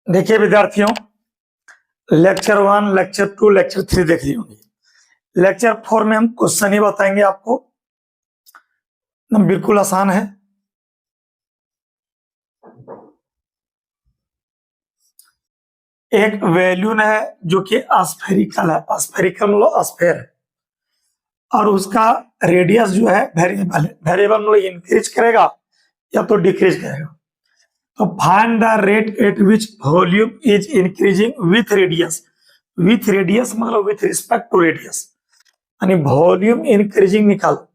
देखिए विद्यार्थियों, lecture 1, lecture 2, lecture 3 देख ली होंगी। लेक्चर 4 में हम क्वेश्चन ही बताएंगे आपको, बिल्कुल आसान है। एक वैल्यून है जो कि स्फेरिकल है, स्फेरिकल मतलब स्फेयर है, और उसका रेडियस जो है वेरिएबल है। वेरिएबल मतलब इंक्रीज करेगा या तो डिक्रीज करेगा। तो find the rate at which volume is increasing with radius. With radius मतलब विथ रिस्पेक्ट टू रेडियस, यानी वॉल्यूम इंक्रीजिंग निकालो।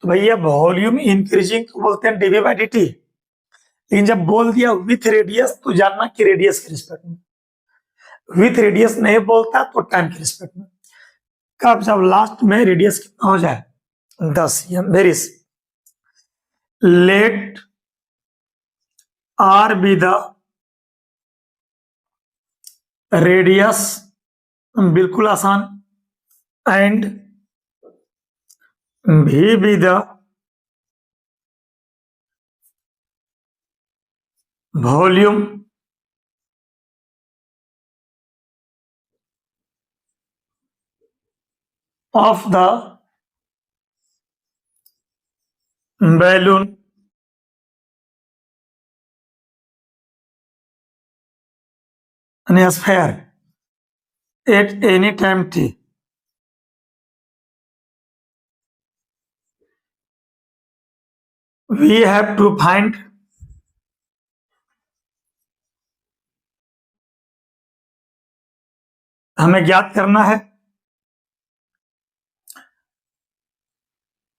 तो भैया वॉल्यूम इंक्रीजिंग तो बोलते हैं डीवी बाई dt, लेकिन जब बोल दिया विथ रेडियस तो जानना कि रेडियस के रिस्पेक्ट में। विथ रेडियस नहीं बोलता तो टाइम के रिस्पेक्ट में। कब? जब लास्ट में रेडियस कितना हो जाए 10 वेरी। Let r be the radius, बिल्कुल आसान, and v be the volume of the balloon and sphere at any time t. We have to find हमें ज्ञात करना है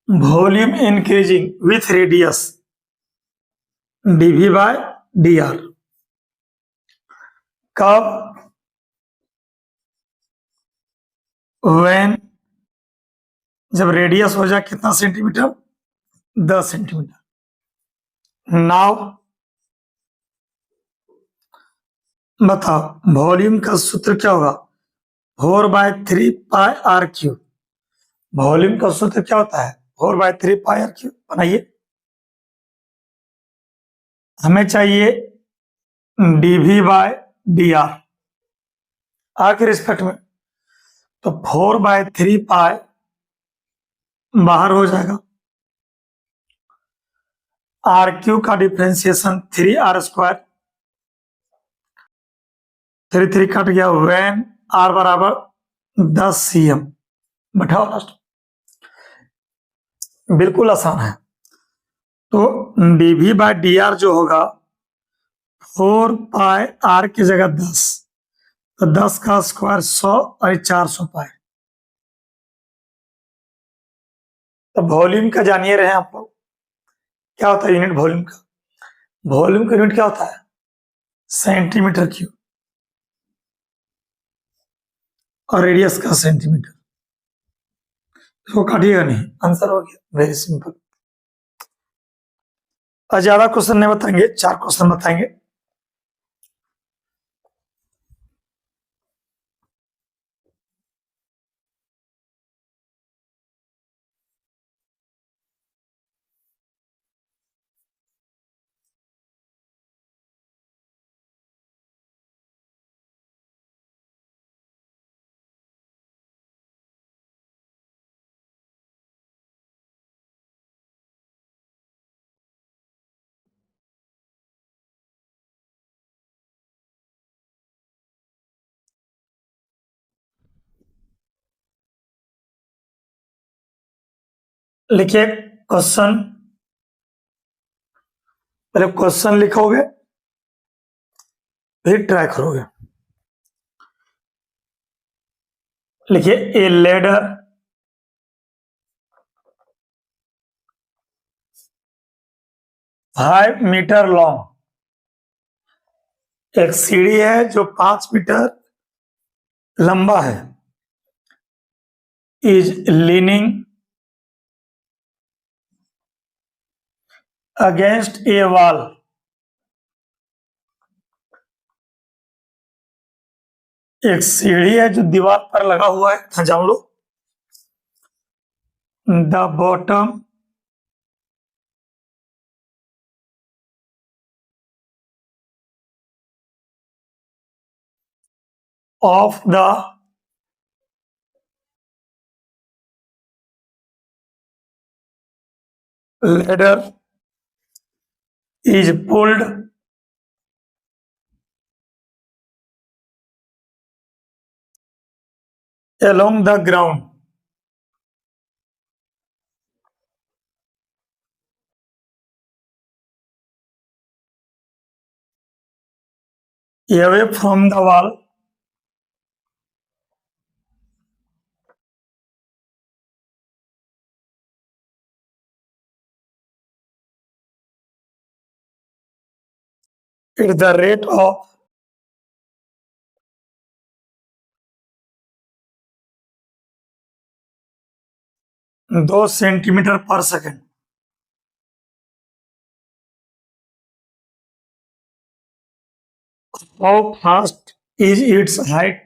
volume increasing with radius dv by dr। कब? when जब radius हो जाए कितना सेंटीमीटर? 10 सेंटीमीटर। नाउ बताओ वॉल्यूम का सूत्र क्या होगा? 4/3πr³। वॉल्यूम का सूत्र क्या होता है? 4/3πr³। बनाइए। हमें चाहिए dv by dr आर के रिस्पेक्ट में, तो 4/3π बाहर हो जाएगा। r³ का डिफ्रेंसिएशन 3r², 3 कट गया। वैन r बराबर 10 cm बैठाओ लास्ट। बिल्कुल आसान है। तो dv by dr जो होगा 4πr की जगह 10, तो 10 का स्क्वायर 100 और 400 पाए। तो वॉल्यूम का जानिए रहे आप लोग, क्या होता है यूनिट वॉल्यूम का? वॉल्यूम का यूनिट क्या होता है? सेंटीमीटर क्यूब, और रेडियस का सेंटीमीटर। इसको काटिएगा नहीं, आंसर हो गया, वेरी सिंपल। और ज्यादा क्वेश्चन नहीं बताएंगे, 4 क्वेश्चन बताएंगे। लिखिए क्वेश्चन, पहले क्वेश्चन लिखोगे फिर ट्राई करोगे। लिखिए ए लेडर फाइव मीटर लॉन्ग, एक सीढ़ी है जो 5 मीटर लंबा है, is leaning against A wall. एक सीढ़ी है जो दीवार पर लगा हुआ है, जान लो। The bottom of the ladder is pulled along the ground away from the wall at the rate of 2 centimeter per second. How fast is its height?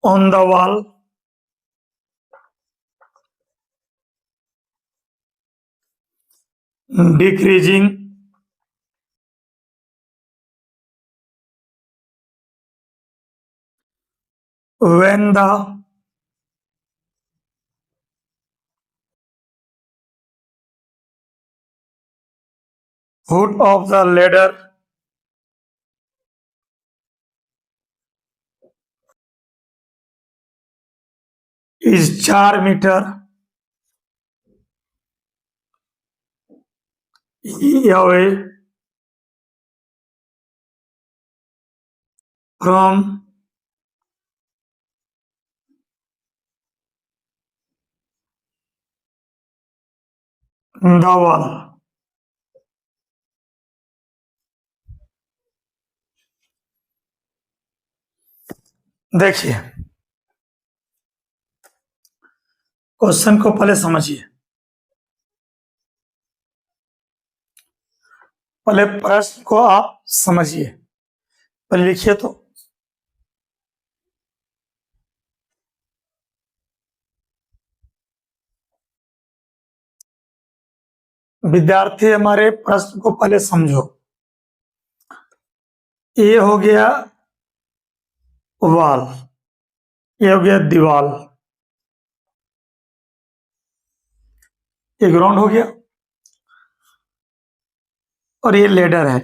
On the wall decreasing when the foot of the ladder is 4 meter away from the wall. देखिए question को पहले समझिए, पहले प्रश्न को आप समझिए, पहले लिखिए तो विद्यार्थी हमारे प्रश्न को पहले समझो। ये हो गया वाल, ये हो गया दीवार, ये ग्राउंड हो गया और ये लेडर है।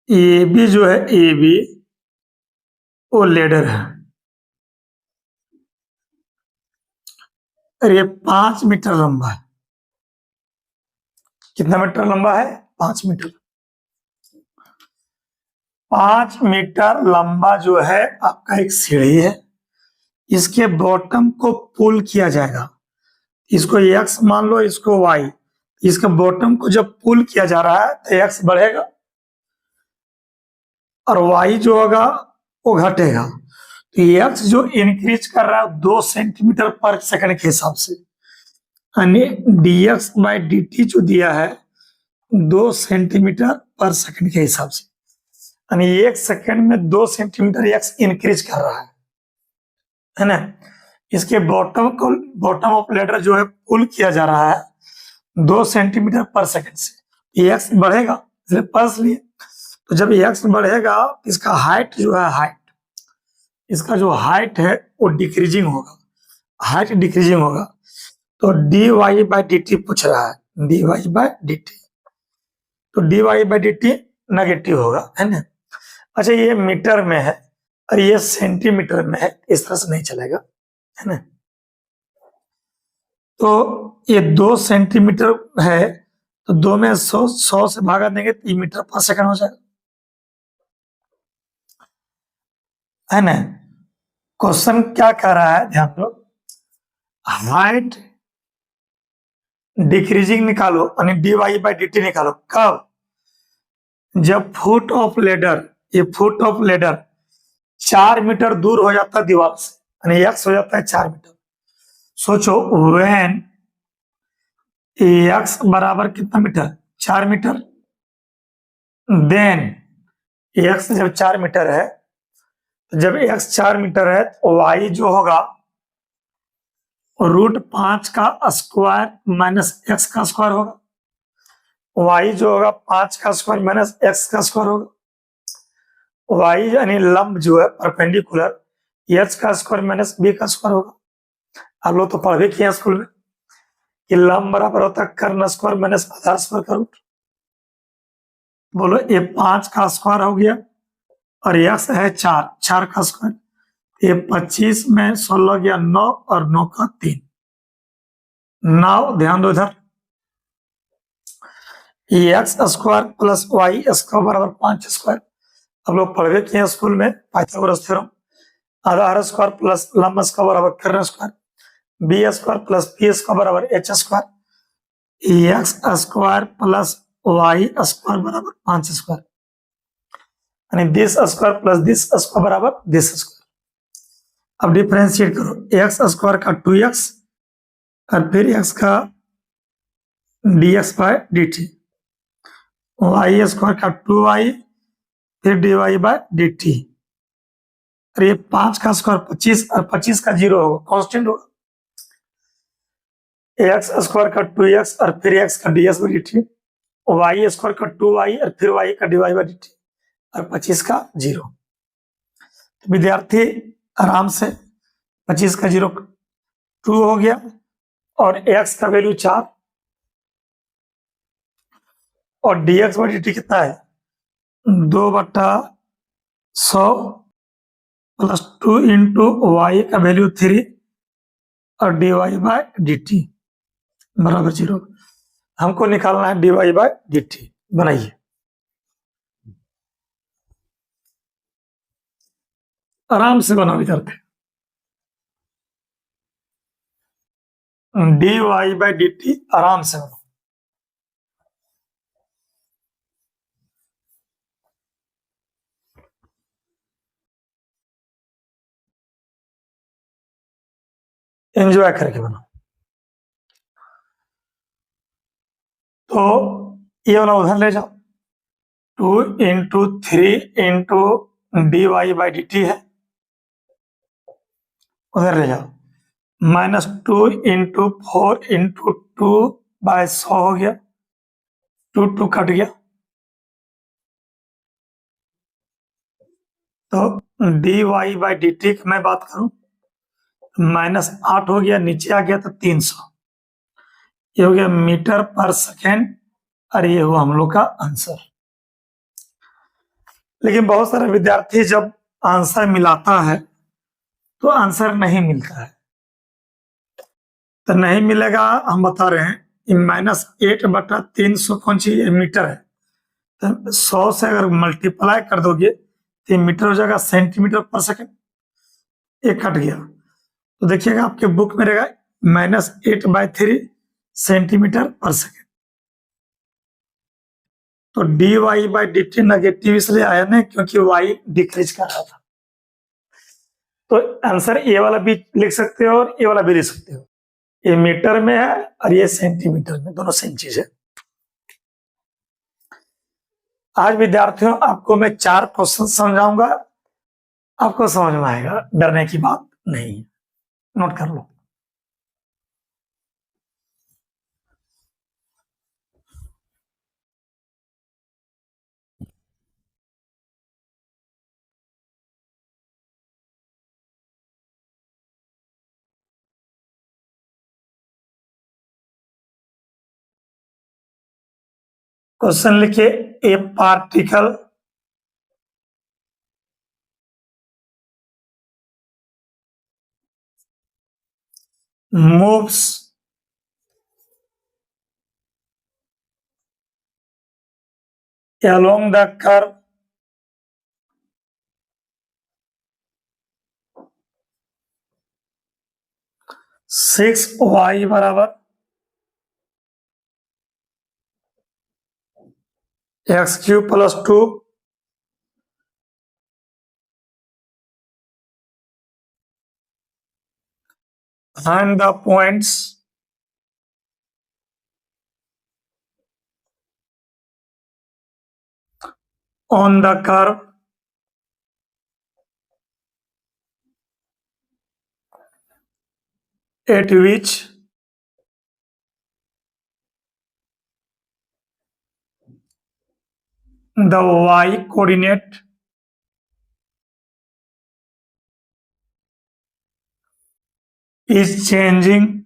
ए बी जो है, ए बी वो लेडर है और ये 5 मीटर लंबा है। कितना मीटर लंबा है? 5 मीटर। 5 मीटर लंबा जो है आपका एक सीढ़ी है, इसके बॉटम को पुल किया जाएगा। इसको एक्स मान लो, इसको वाई। इसका बॉटम को जब पुल किया जा रहा है तो एक्स बढ़ेगा और वाई जो होगा वो घटेगा। तो एक्स जो इंक्रीज कर रहा है 2 सेंटीमीटर पर सेकंड के हिसाब से, यानी dx बाई dt जो दिया है 2 सेंटीमीटर पर सेकंड के हिसाब से, यानी 1 सेकंड में 2 सेंटीमीटर एक्स इंक्रीज कर रहा है ना। इसके बॉटम ऑफ लेडर जो है पुल किया जा रहा है 2 सेंटीमीटर पर सेकंड से। एक्स बढ़ेगा, इसलिए प्लस लिए। तो जब एक्स बढ़ेगा इसका हाइट जो है, इसका जो हाइट है वो डिक्रीजिंग होगा, हाइट डिक्रीजिंग होगा। तो dy बाई डी टी पूछ रहा है, dy बाई डी टी, तो dy by D T negative होगा, है ना। अच्छा, ये मीटर में है और ये सेंटीमीटर में है, इस तरह से नहीं चलेगा, है ना। तो ये 2 सेंटीमीटर है तो 2 में 100 से भागा देंगे तो मीटर पर सेकंड हो जाएगा, है ना। क्वेश्चन क्या कह रहा है, ध्यान दो। हाइट डिक्रीजिंग निकालो, यानी dy बाई डी टी निकालो। कब? जब फुट ऑफ लेडर, ये फुट ऑफ लेडर 4 मीटर दूर हो जाता है दीवार से, यानी एक्स हो जाता है 4 मीटर। सोचो, व्हेन एक्स बराबर कितना मीटर? 4 मीटर। देन एक्स जब 4 मीटर है जब x 4 मीटर है तो y जो होगा √5 का स्क्वायर माइनस x का स्क्वायर होगा। y जो होगा 5 का स्क्वायर माइनस x का स्क्वायर होगा। y यानी लंब जो है परपेंडिकुलर h का स्क्वायर माइनस b का स्क्वायर होगा। आप लोग तो पढ़ भी किए स्कूल में कि लंब बराबर होता है कर्ण स्क्वायर माइनस आधार स्क्वायर का रूट। बोलो ये 5 का स्क्वायर हो गया और x है 4 का स्क्वायर, ये 25 में 16 गया 9 और 9 का 3, 9 ध्यान दो इधर, x square plus Y square बराबर 5 स्क्वायर। अब लोग पढ़ किए हैं स्कूल में पाइथागोरस थ्योरम, आधार स्क्वायर प्लस लंब स्क्वायर बराबर कर्ण square, B square plus P square बराबर H square, X square plus Y square बराबर 5 स्क्वायर, यानी this square plus this square बराबर दिस स्क्वायर। अब डिफरेंशिएट करो, एक्स स्क्वायर का 2x और फिर x का dx by dt, Y square का 2y फिर dy बाय dt, और ये 5 का स्क्वायर 25 और 25 का 0 होगा, कांस्टेंट होगा। एक्स स्क्वायर का 2x और फिर x का ds by dt, Y square का 2y और फिर y का dy बाय dt और 25 का 0। तो विद्यार्थी आराम से 25 का 0 2 हो गया और x का वैल्यू 4 और dx बाय dt कितना है 2/100 प्लस 2 इंटू वाई का वैल्यू 3 और dy बाय dt बराबर 0। हमको निकालना है dy बाय dt, बनाइए। आराम से बनाओ इधर पे, dy बाय dt आराम से बनाओ। एंजॉय करके बनाओ। तो ये वाला उधर ले जाओ, 2 into 3 into dy by dt है, उधर ले जाओ, -2 इंटू 4 इंटू 2 बाय 100 हो गया, 2 कट गया, तो dy बाई dt की मैं बात करूं -8 हो गया, नीचे आ गया तो 300, ये हो गया मीटर पर सेकेंड और ये हुआ हम लोग का आंसर। लेकिन बहुत सारे विद्यार्थी जब आंसर मिलाता है तो आंसर नहीं मिलता है, तो नहीं मिलेगा हम बता रहे हैं, -8/300 कौन सी मीटर है, तो 100 से अगर मल्टीप्लाई कर दोगे तो मीटर हो जाएगा सेंटीमीटर पर सेकेंड, एक कट गया, तो देखिएगा आपके बुक में रहेगा -8/3 सेंटीमीटर पर सेकेंड। तो dy बाई dt नेगेटिव इसलिए आया ना क्योंकि y डिक्रीज कर रहा था। तो आंसर ए वाला भी लिख सकते हो और ए वाला भी लिख सकते हो, ये मीटर में है और ये सेंटीमीटर में, दोनों सेम चीज है। आज विद्यार्थियों आपको मैं 4 क्वेश्चन समझाऊंगा, आपको समझ में आएगा, डरने की बात नहीं है, नोट कर लो। क्वेश्चन लिखिए, a particle moves along the curve six y बराबर x³ plus 2 find the points on the curve at which the y coordinate is changing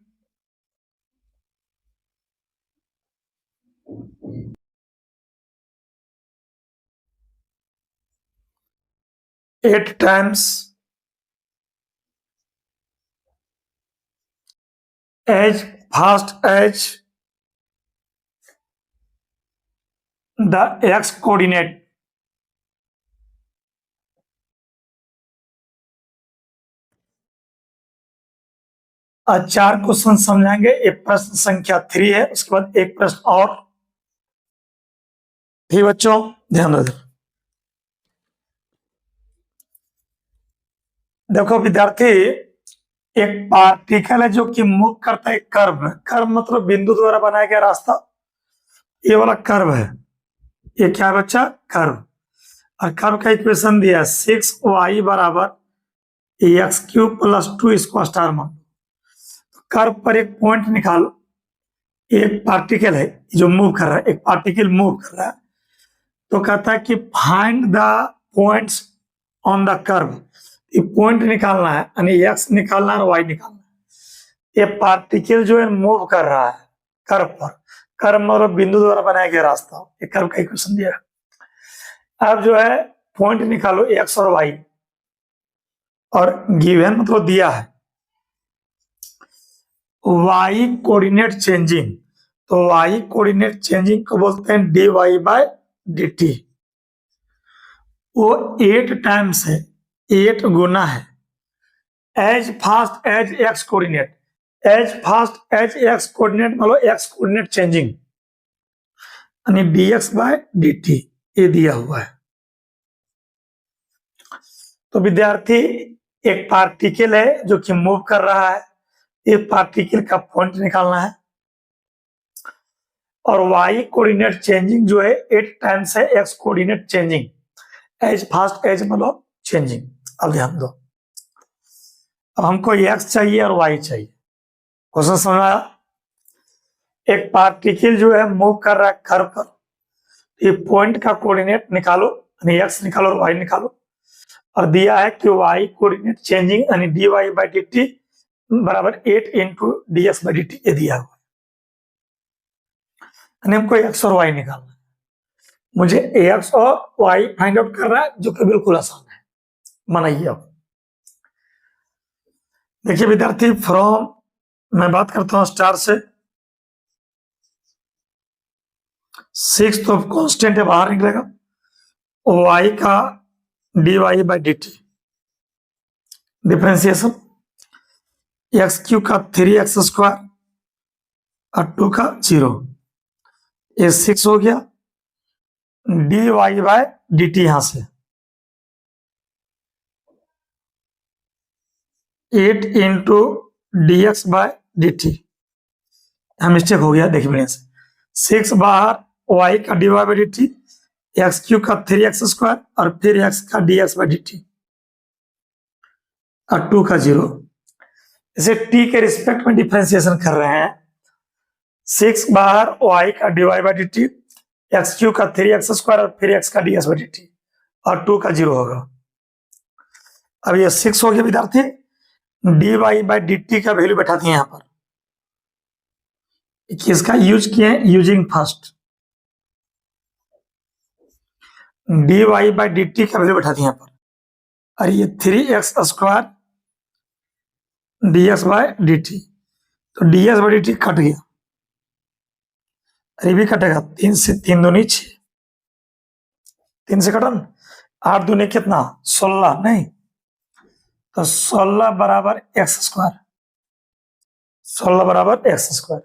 eight times as fast as the x coordinate. आज 4 question समझाएंगे। एक प्रश्न संख्या 3 है, उसके बाद एक प्रश्न और। ठीक बच्चों, ध्यान दो। देखो विद्यार्थी, एक पार्टिकल है जो कि मूव करता है कर्व। कर्व मतलब बिंदु द्वारा बनाया गया रास्ता। ये वाला कर्व है, ये क्या है बच्चा? कर्व। और कर्व का इक्वेशन दिया है 6y बराबर एक्स क्यूब प्लस 2 इसको स्टार मान। कर्व पर एक पॉइंट निकालो। एक पार्टिकल है जो मूव कर रहा है, एक पार्टिकल मूव कर रहा है, तो कहता है कि find the points on the curve. ये पॉइंट निकालना है, यानी एक्स निकालना है और वाई निकालना है। ये पार्टिकल जो है मूव कर रहा है कर्व पर। कर्व मतलब बिंदु द्वारा बनाया गया रास्ता। ये कर्व का इक्वेशन दिया है। अब जो है पॉइंट निकालो एक्स और वाई, और गिवन मतलब दिया है वाई कोऑर्डिनेट चेंजिंग। तो वाई कोऑर्डिनेट चेंजिंग को बोलते हैं d y by D t. वो 8 टाइम्स है, 8 गुना है as fast as x coordinate. As fast as x coordinate मतलब एक्स कोऑर्डिनेट चेंजिंग, यानी dx बाय dt ये दिया हुआ है। तो विद्यार्थी, एक पार्टिकल है जो कि मूव कर रहा है, एक पार्टिकल का पॉइंट निकालना है, और y कोऑर्डिनेट चेंजिंग जो है 8 टाइम्स है x coordinate changing. As fast as मतलब चेंजिंग। अब ध्यान दो, अब हमको x चाहिए और y चाहिए। क्वेश्चन समझ आया? एक पार्टिकल जो है मूव कर रहा है कर्व पर, ये पॉइंट का कोऑर्डिनेट निकालो, यानी x निकालो और y निकालो। और दिया है कि y कोऑर्डिनेट चेंजिंग यानी dy बाई dt बराबर 8 इंटू dx बाई dt ये दिया हुआ है। हमको x और y निकालना है। मुझे x और y फाइंड आउट करना है, जो कि बिल्कुल आसान है। मनाइए। अब देखिए विद्यार्थी, फ्रॉम मैं बात करता हूं स्टार से। 6 तो कांस्टेंट है, बाहर निकलेगा। y का dy by D T differentiation, x cube का 3x स्क्वायर और 2 का 0, ये 6 हो गया। D y by D t यहां से 8 into d x by D t, mistake हो गया, देखिए बढ़िया से। 6 बाहर, वाई का d Y by D t, x cube का 3x स्क्वायर और फिर एक्स का d x by D t और 2 का 0। इसे टी के रिस्पेक्ट में डिफ्रेंसिएशन कर रहे हैं। 6 बाहर, वाई का d Y by D t, x cube का 3x स्क्वायर और फिर एक्स का d x by D t और 2 का 0 होगा। अब ये 6 हो गया विद्यार्थी। D Y by D T का वैल्यू बैठा दिए यहां पर, किसका यूज किए? Using first. D Y by D T का वैल्यू बैठा दिए यहां पर, और ये 3x square D x by D T, तो D x by D T cut गया, ये भी कटेगा। 3 से 3 दूनी 6, 3 से कटन 8 दूनी कितना? 16 नहीं, तो 16 बराबर एक्स स्क्वायर। 16 बराबर एक्स स्क्वायर,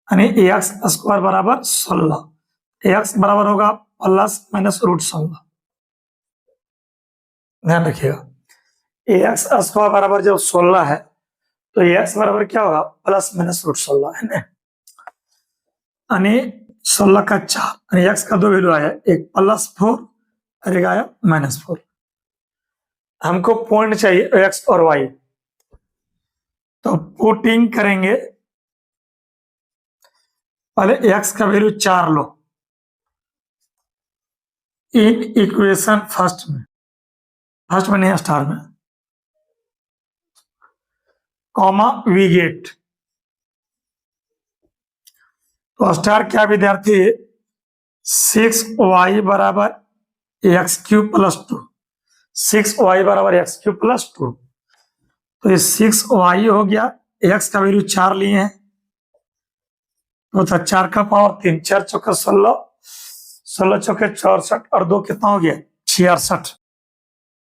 यानी एक्स स्क्वायर बराबर 16। एक्स बराबर होगा प्लस माइनस रूट 16। ध्यान रखिएगा, एक्स स्क्वायर बराबर जब 16 है तो एक्स बराबर क्या होगा? प्लस माइनस रूट 16 है ना, यानी 16 का 4, यानी एक्स का 2 वैल्यू आया, एक +4 और एक आया -4। हमको पॉइंट चाहिए एक्स और वाई, तो पुटिंग करेंगे, पहले x का value 4 low in equation first में नहीं स्टार में, कॉमा वी गेट। तो स्टार क्या विद्यार्थी, 6y बराबर x³ + 2, 6y बराबर x³+ 2। तो ये 6y हो गया, x का वैल्यू 4 लिए हैं, तो 4 का पावर 3, 4 चौके 16, 16 चौके 64 और 2 कितना हो गया 66।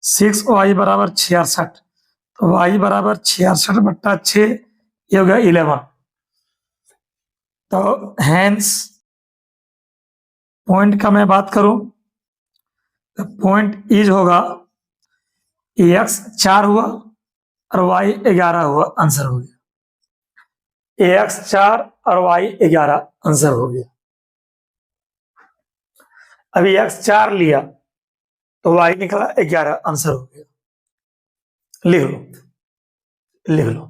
6y बराबर 66, तो y बराबर 66/6, ये हो गया 11। तो हैंस पॉइंट का मैं बात करूं तो पॉइंट इज होगा x 4 हुआ और y 11 हुआ, आंसर हो गया। x 4 और y 11 आंसर हो गया। अभी x 4 लिया तो y निकला 11, आंसर हो गया। लिख लो, लिख लो,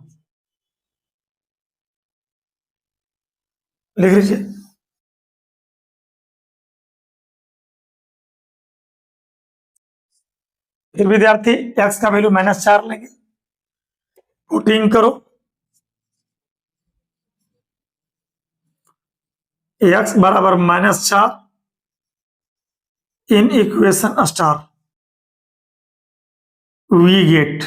लिख लीजिए। फिर विद्यार्थी x का वैल्यू -4 लेंगे, पुटिंग करो, x बराबर -4 in equation star, we get.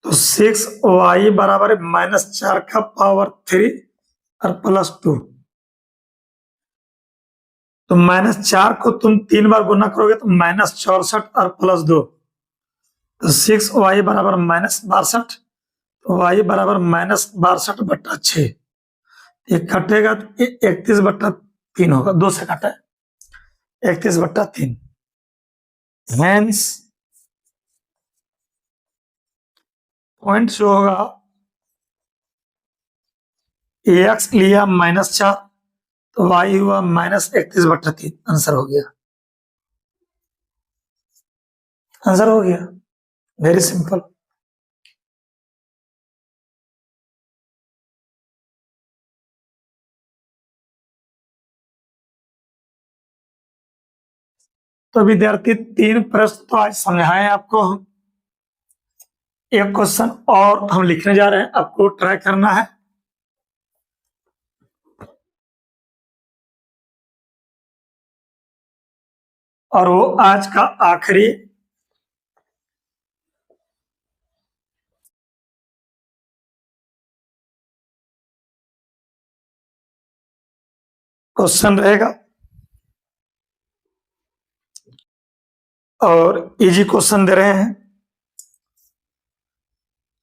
तो 6y बराबर -4 का पावर 3 और +2। तो -4 को तुम 3 बार गुना करोगे तो -64 और +2, तो 6y बराबर -62, तो y बराबर -62/6। ये कटेगा तो 31/3 होगा, 2 से कटा है, 31/3। हेंस पॉइंट जो होगा, x लिया -4, तो y हुआ -31/3, आंसर हो गया, आंसर हो गया। Very simple. तो विद्यार्थी 3 प्रश्न तो आज समझाएं आपको हम, एक क्वेश्चन और हम लिखने जा रहे हैं, आपको ट्राई करना है। और वो आज का आखिरी क्वेश्चन रहेगा और इजी क्वेश्चन दे रहे हैं।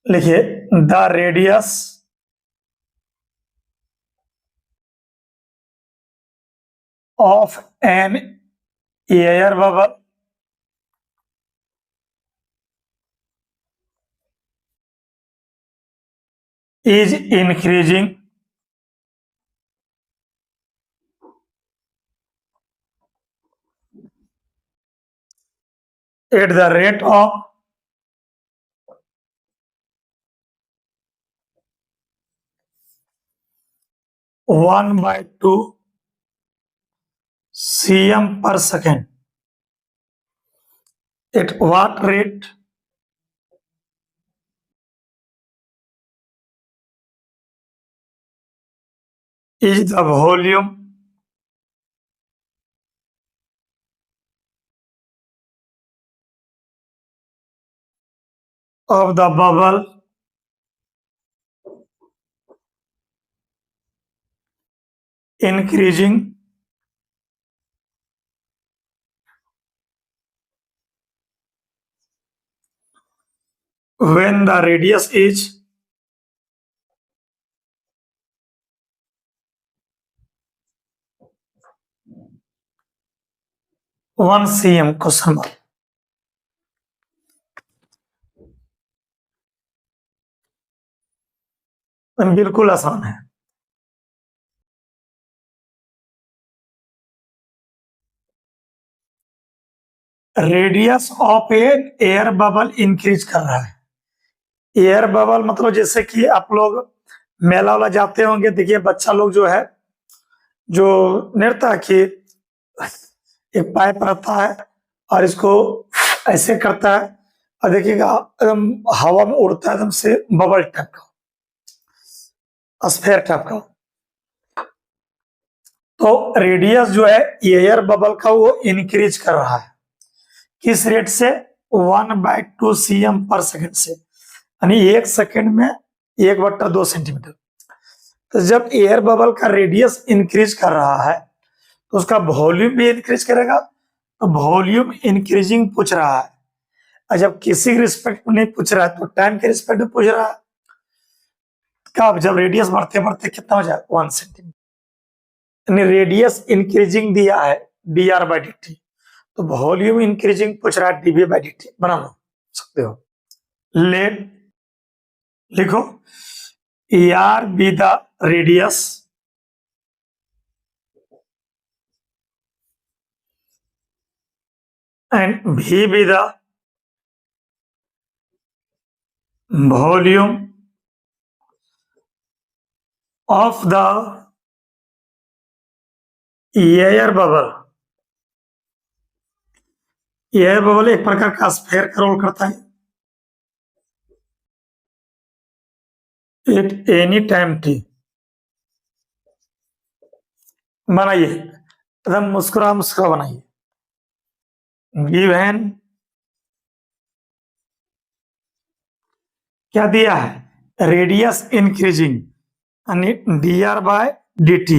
लिखिए, the radius of an air bubble is increasing at the rate of 1/2 cm per second. At what rate is the volume of the bubble increasing when the radius is 1 cm? Question mark. बिल्कुल आसान है। Radius of A air bubble increase कर रहा है, air bubble मतलब जैसे कि आप लोग मेला वाला जाते होंगे, देखिए बच्चा लोग जो है जो नृत्य कि एक पाइप रहता है और इसको ऐसे करता है और देखिएगा एकदम हवा में उड़ता है एकदम से बबल टाइप का, स्फेयर टाइप का। तो रेडियस जो है एयर बबल का वो इंक्रीज कर रहा है, किस रेट से 1/2 cm पर सेकेंड से, यानी 1 सेकेंड में 1/2 सेंटीमीटर। तो जब एयर बबल का रेडियस इंक्रीज कर रहा है तो उसका वॉल्यूम भी इंक्रीज करेगा, तो वॉल्यूम इंक्रीजिंग पूछ रहा है। और जब किसी रिस्पेक्ट में नहीं पूछ रहा है तो टाइम के रिस्पेक्ट में पूछ रहा है। कब? जब रेडियस बढ़ते बढ़ते कितना हो जाए 1 सेंटीमीटर, यानी रेडियस इंक्रीजिंग दिया है dr/dt, तो वॉल्यूम इंक्रीजिंग पूछ रहा है dv/dt। बना लो सकते हो। लेट लिखो AR be the radius and V be the volume of the air bubble. Air bubble एक प्रकार का स्फीयर का रोल करता है एट एनी टाइम t। बनाइए एकदम मुस्कुरा मुस्कुरा बनाइए। गिवन क्या दिया है? रेडियस इंक्रीजिंग यानी dr/dt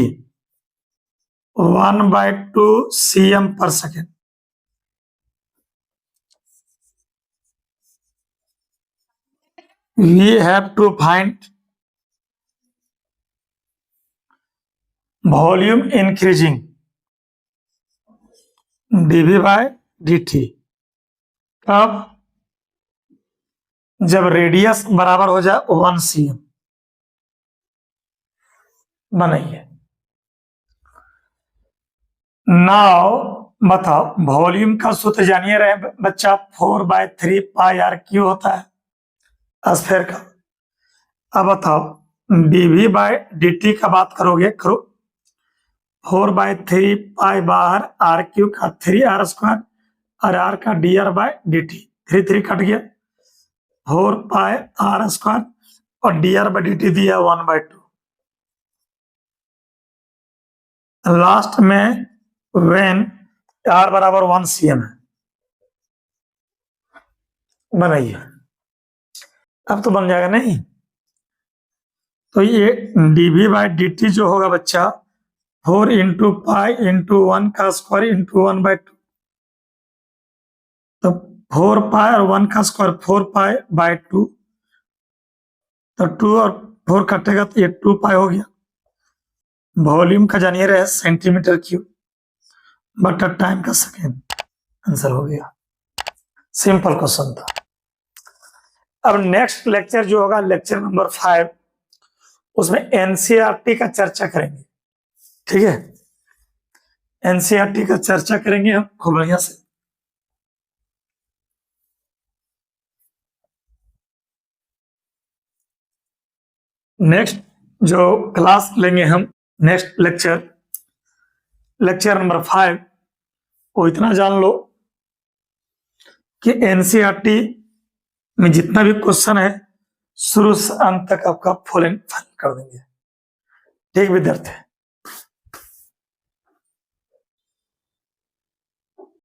1/2 cm पर second. We have to find volume increasing dv/dt। कब? जब रेडियस बराबर हो जाए 1 cm। बनाइए। नाउ बताओ वॉल्यूम का सूत्र जानिए रहे बच्चा, 4/3 पाई आर क्यू होता है स्फीयर का। अब बताओ dv/dt का बात करोगे, करो 4/3 पाई बाहर आर क्यू का 3r² और r का dr/dt, 3 कट गया, 4 पाई r² और dr/dt दिया 1/2। लास्ट में when r बराबर 1 cm है। बनाइए। अब तो बन जाएगा नहीं? तो ये dv/dt जो होगा बच्चा 4 इंटू पाई इंटू 1 का स्क्वायर इंटू 1/2। तो 4 पाई और 1 का स्क्वायर 4 पाई/2, तो 2 और 4 कटेगा तो ये 2 पाई हो गया। वॉल्यूम का जानिए रहे सेंटीमीटर क्यूब बटा टाइम का सेकेंड। आंसर हो गया। सिंपल क्वेश्चन था। अब नेक्स्ट लेक्चर जो होगा लेक्चर नंबर 5, उसमें एनसीईआरटी का चर्चा करेंगे। ठीक है, एनसीईआरटी का चर्चा करेंगे हम खूब बढ़िया से। नेक्स्ट जो क्लास लेंगे हम, नेक्स्ट लेक्चर नंबर 5, वो इतना जान लो कि एनसीईआरटी में जितना भी क्वेश्चन है शुरू से अंत तक आपका फुल एंड फाइनल कर देंगे। ठीक विद्यार्थी।